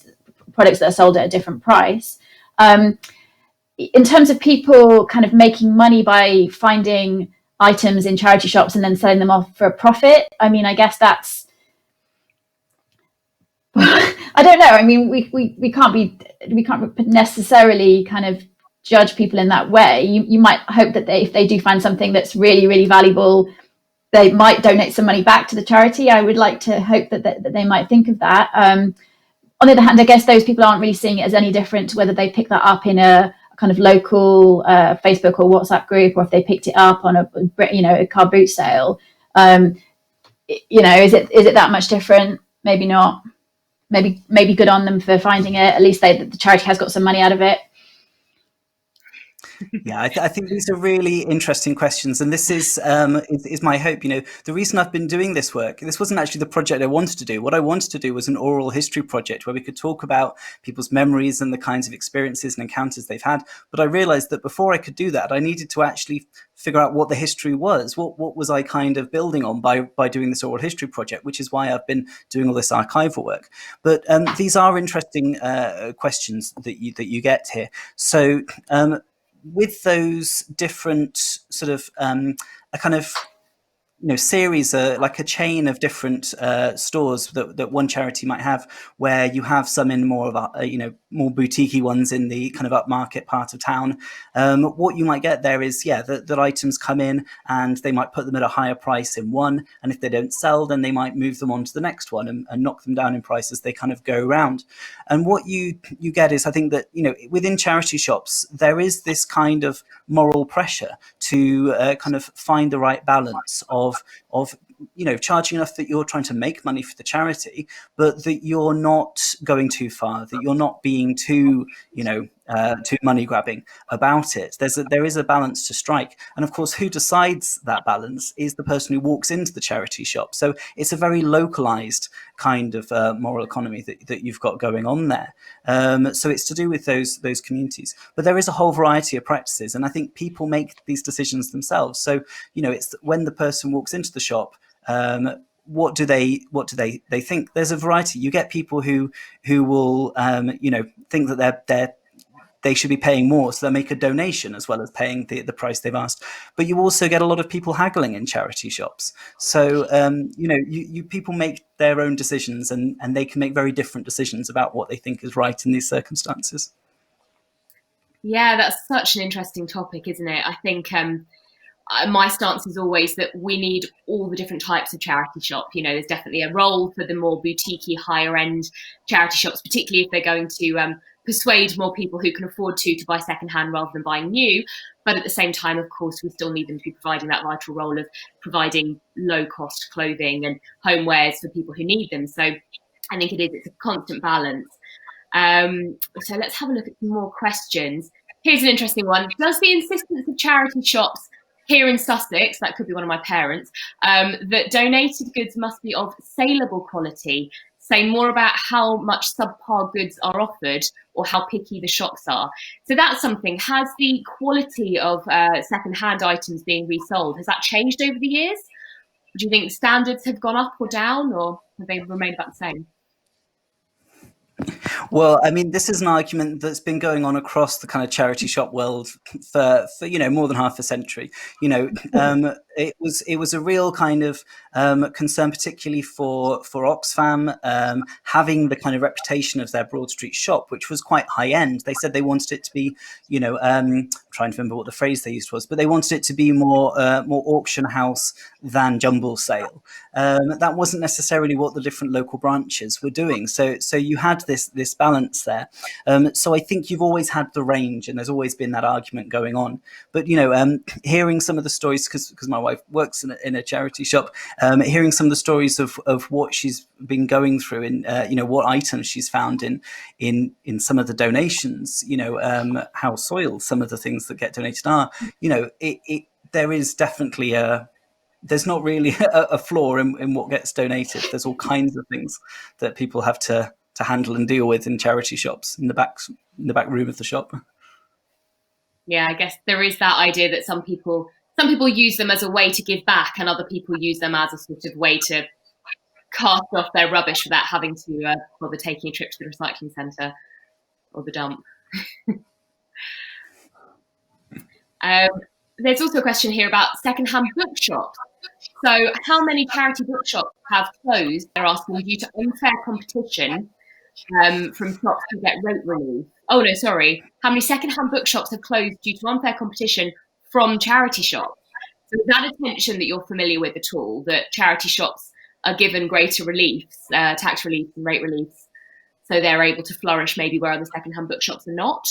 products that are sold at a different price. In terms of people kind of making money by finding items in charity shops and then selling them off for a profit, I mean, I guess that's, I don't know. I mean, we can't necessarily kind of judge people in that way. You might hope that if they do find something that's really, really valuable, they might donate some money back to the charity. I would like to hope that they might think of that. On the other hand, I guess those people aren't really seeing it as any different to whether they pick that up in a kind of local Facebook or WhatsApp group, or if they picked it up on a car boot sale. Is it that much different? Maybe not. Maybe good on them for finding it. At least the charity has got some money out of it. Yeah, I think these are really interesting questions, and this is my hope. The reason I've been doing this work, this wasn't actually the project I wanted to do. What I wanted to do was an oral history project where we could talk about people's memories and the kinds of experiences and encounters they've had. But I realized that before I could do that, I needed to actually figure out what the history was. What was I kind of building on by doing this oral history project, which is why I've been doing all this archival work. But these are interesting questions that you get here. So with those different sort of a kind of series, like a chain of different stores that one charity might have, where you have some in more of a more boutiquey ones in the kind of upmarket part of town. What you might get there is that items come in and they might put them at a higher price in one, and if they don't sell, then they might move them on to the next one and knock them down in price as they kind of go around. And what you get is, I think that within charity shops there is this kind of moral pressure to kind of find the right balance of charging enough that you're trying to make money for the charity, but that you're not going too far, that you're not being too too money grabbing about it. There is a balance to strike, and of course, who decides that balance is the person who walks into the charity shop. So it's a very localized kind of moral economy that you've got going on there. So it's to do with those communities, but there is a whole variety of practices, and I think people make these decisions themselves. So it's when the person walks into the shop. What do they think? There's a variety. You get people who will think that they should be paying more, so they'll make a donation as well as paying the price they've asked. But you also get a lot of people haggling in charity shops. So you people make their own decisions, and they can make very different decisions about what they think is right in these circumstances. Yeah, that's such an interesting topic, isn't it? I think my stance is always that we need all the different types of charity shop. There's definitely a role for the more boutiquey, higher end charity shops, particularly if they're going to persuade more people who can afford to buy secondhand rather than buying new. But at the same time, of course, we still need them to be providing that vital role of providing low cost clothing and homewares for people who need them. So I think it's a constant balance. So let's have a look at some more questions. Here's an interesting one. Does the insistence of charity shops here in Sussex, that could be one of my parents, that donated goods must be of saleable quality, say more about how much subpar goods are offered or how picky the shops are? So that's something. Has the quality of second-hand items being resold, has that changed over the years? Do you think standards have gone up or down, or have they remained about the same? Well, I mean, this is an argument that's been going on across the kind of charity shop world for more than half a century. It was a real kind of concern, particularly for Oxfam, having the kind of reputation of their Broad Street shop, which was quite high end. They said they wanted it to be, I'm trying to remember what the phrase they used was, but they wanted it to be more auction house than jumble sale. That wasn't necessarily what the different local branches were doing. So you had this balance there. So I think you've always had the range, and there's always been that argument going on. But hearing some of the stories, because my wife works in a charity shop, hearing some of the stories of what she's been going through, and what items she's found in some of the donations, how soiled some of the things that get donated are. There is definitely there's not really a flaw in what gets donated. There's all kinds of things that people have to handle and deal with in charity shops in the back room of the shop. Yeah, I guess there is that idea that some people some people use them as a way to give back, and other people use them as a sort of way to cast off their rubbish without having to bother taking a trip to the recycling centre or the dump. There's also a question here about second-hand bookshops. So how many charity bookshops have closed, they're asking, due to unfair competition from shops to get rate relief? Oh, no, sorry. How many second-hand bookshops have closed due to unfair competition from charity shops? So is that a tension that you're familiar with at all, that charity shops are given greater reliefs, tax reliefs and rate reliefs, so they're able to flourish maybe where other second-hand bookshops are not?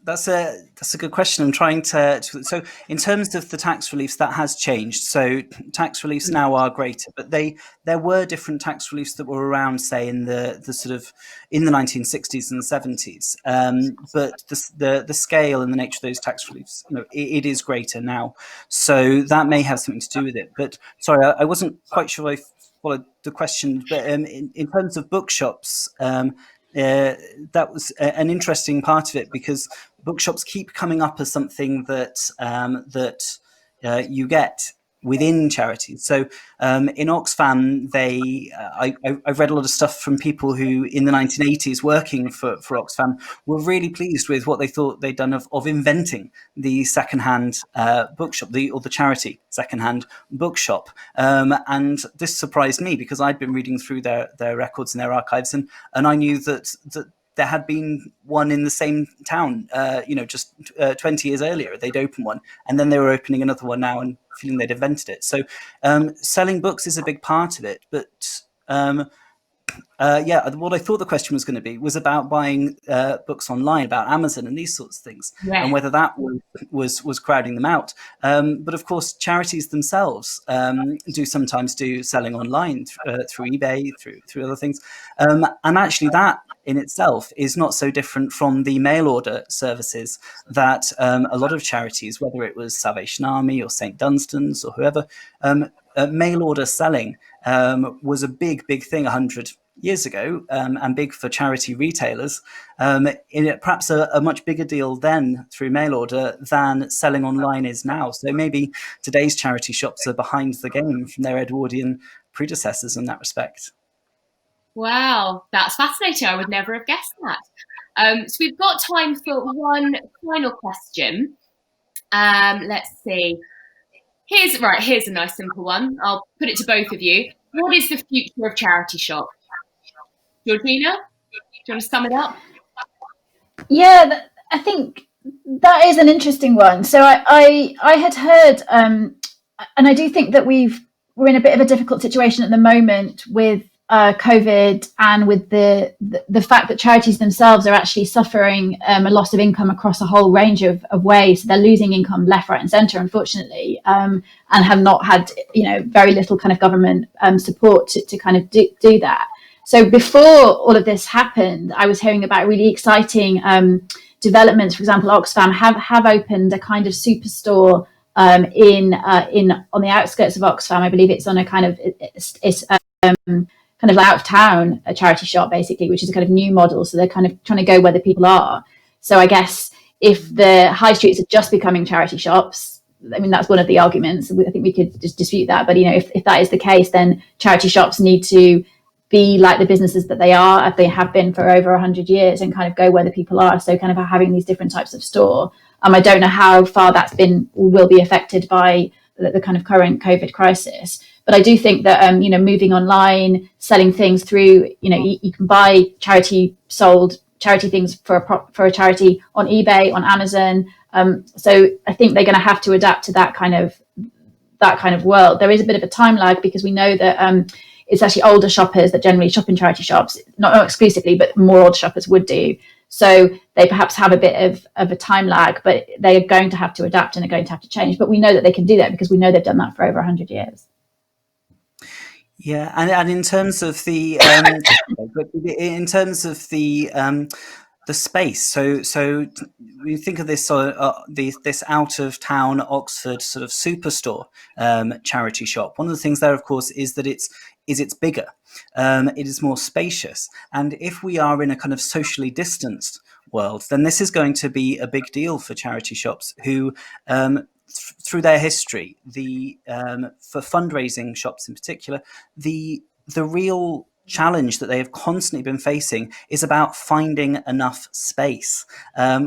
That's a good question. I'm trying to. So, in terms of the tax reliefs, that has changed. So, tax reliefs now are greater, but there were different tax reliefs that were around, say, in the sort of in the 1960s and 70s. But the scale and the nature of those tax reliefs, it is greater now. So that may have something to do with it. But sorry, I wasn't quite sure I followed the question. But in terms of bookshops. That was an interesting part of it, because bookshops keep coming up as something that you get within charities. So in Oxfam, I've read a lot of stuff from people who in the 1980s working for Oxfam were really pleased with what they thought they'd done of inventing the secondhand bookshop, or the charity secondhand bookshop. And this surprised me, because I'd been reading through their records and their archives, and I knew that there had been one in the same town, just 20 years earlier. They'd opened one, and then they were opening another one now and feeling they'd invented it. So selling books is a big part of it. But what I thought the question was going to be was about buying books online, about Amazon and these sorts of things, and whether that was crowding them out. But of course, charities themselves do sometimes do selling online through eBay, through other things, and actually that in itself is not so different from the mail order services that a lot of charities, whether it was Salvation Army or St. Dunstan's or whoever, mail order selling was a big thing 100 years ago, and big for charity retailers, in perhaps a much bigger deal then through mail order than selling online is now. So maybe today's charity shops are behind the game from their Edwardian predecessors in that respect. Wow, that's fascinating. I would never have guessed that. So we've got time for one final question. Let's see. Here's a nice simple one. I'll put it to both of you. What is the future of charity shop? Georgina, do you want to sum it up? Yeah, I think that is an interesting one. So I had heard, and I do think that we're in a bit of a difficult situation at the moment with COVID, and with the fact that charities themselves are actually suffering a loss of income across a whole range of ways. So they're losing income left, right, and centre, unfortunately, and have not had very little kind of government support to kind of do that. So before all of this happened, I was hearing about really exciting developments. For example, Oxfam have opened a kind of superstore in on the outskirts of Oxfam. I believe it's on a kind of kind of out of town, a charity shop basically, which is a kind of new model. So they're kind of trying to go where the people are. So I guess if the high streets are just becoming charity shops, I mean, that's one of the arguments. I think we could just dispute that. But if that is the case, then charity shops need to be like the businesses that they are, they have been for over 100 years, and kind of go where the people are. So kind of having these different types of store. I don't know how far that's been or will be affected by the kind of current COVID crisis. But I do think that, moving online, selling things through, you can buy charity things for a charity on eBay, on Amazon. So I think they're going to have to adapt to that kind of world. There is a bit of a time lag, because we know that it's actually older shoppers that generally shop in charity shops, not exclusively, but more older shoppers would do. So they perhaps have a bit of a time lag, but they are going to have to adapt and are going to have to change. But we know that they can do that, because we know they've done that for over 100 years. Yeah, and in terms of the the space, so we think of this this out of town Oxford sort of superstore charity shop. One of the things there, of course, is that it's bigger, it is more spacious, and if we are in a kind of socially distanced world, then this is going to be a big deal for charity shops who, through their history, for fundraising shops in particular, the real challenge that they have constantly been facing is about finding enough space,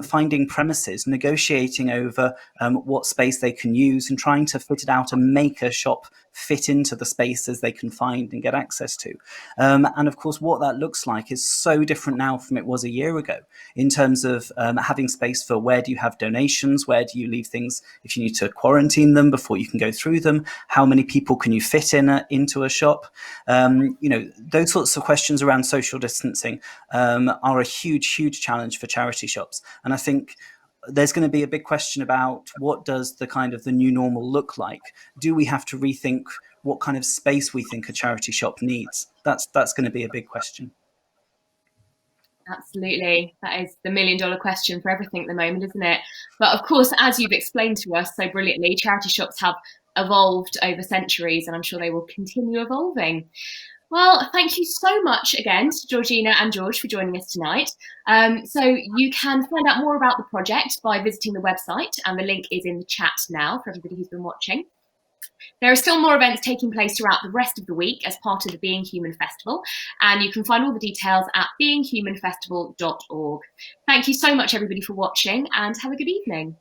finding premises, negotiating over what space they can use, and trying to fit it out and make a shop fit into the spaces they can find and get access to. And of course, what that looks like is so different now from it was a year ago, in terms of having space for where do you have donations, where do you leave things if you need to quarantine them before you can go through them, how many people can you fit into a shop. Those sorts of questions around social distancing are a huge challenge for charity shops. And I think there's going to be a big question about what does the new normal look like? Do we have to rethink what kind of space we think a charity shop needs? That's going to be a big question. Absolutely. That is the $1 million question for everything at the moment, isn't it? But of course, as you've explained to us so brilliantly, charity shops have evolved over centuries, and I'm sure they will continue evolving. Well, thank you so much again to Georgina and George for joining us tonight. So you can find out more about the project by visiting the website, and the link is in the chat now for everybody who's been watching. There are still more events taking place throughout the rest of the week as part of the Being Human Festival, and you can find all the details at beinghumanfestival.org. Thank you so much, everybody, for watching, and have a good evening.